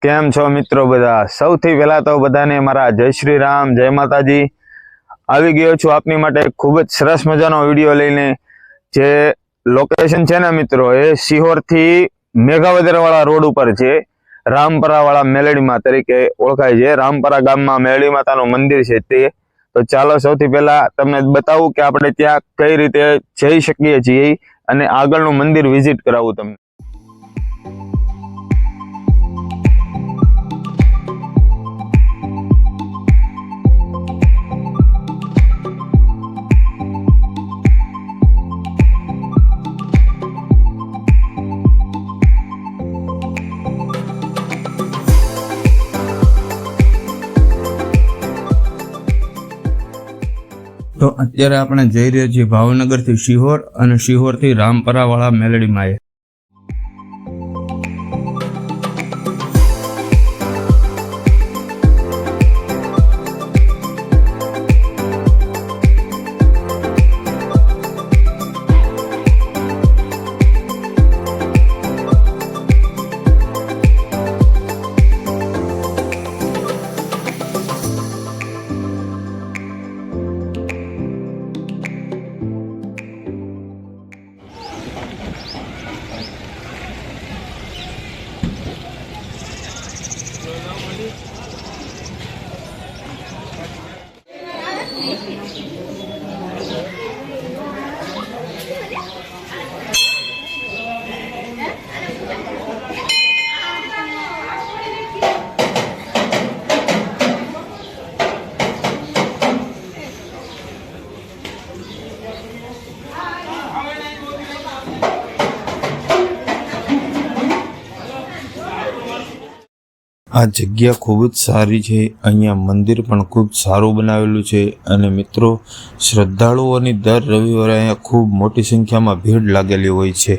કેમ છો મિત્રો બધા? સૌથી પહેલા તો બધાને મારા જય શ્રી રામ, જય માતાજી। આવી ગયો છું આપની માટે ખૂબ જ સરસ મજાનો વિડીયો લઈને। જે લોકેશન છે ને મિત્રો, એ સિહોર થી મેઘાવદર વાળા રોડ ઉપર છે। રામપરા વાળા મેલડી માં તરીકે ઓળખાય છે। રામપરા ગામમાં મેલડી માતાનું મંદિર છે તે। તો ચાલો સૌથી પહેલા તમને બતાવું કે આપણે ત્યાં કઈ રીતે જઈ શકીએ છીએ અને આગળનું મંદિર વિઝિટ કરાવું તમને। તો અત્યારે આપણે જઈ રહ્યા છીએ ભાવનગર થી સિહોર અને સિહોર થી રામપરા વાળા મેલડી માં। આ જગ્યા ખૂબ જ સારી છે। અહીંયા મંદિર પણ ખૂબ સારું બનાવેલું છે અને મિત્રો શ્રદ્ધાળુઓની દર રવિવારે અહીંયા ખૂબ મોટી સંખ્યામાં ભીડ લાગેલી હોય છે।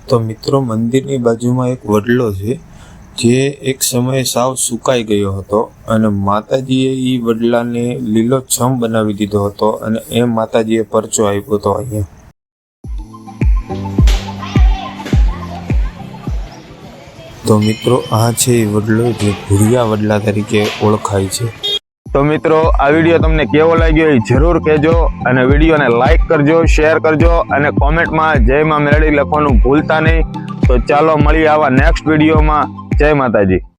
તો મિત્રો મંદિરની બાજુમાં એક વડલો છે જે એક સમયે સાવ સુકાઈ ગયો હતો અને માતાજીએ એ વડલાને લીલોછમ બનાવી દીધો હતો અને એ માતાજીએ પરચો આપ્યો હતો અહીંયા। તો મિત્રો આ છે એ વડલો જે ભૂરિયા વડલા તરીકે ઓળખાય છે। તો મિત્રો આ વિડીયો તમને કેવો લાગ્યો એ જરૂર કહેજો અને વિડીયોને લાઈક કરજો, શેર કરજો અને કોમેન્ટમાં જય માં મેલડી લખવાનું ભૂલતા નહીં। તો ચાલો મળીએ આવા નેક્સ્ટ વિડીયોમાં। જય માતાજી।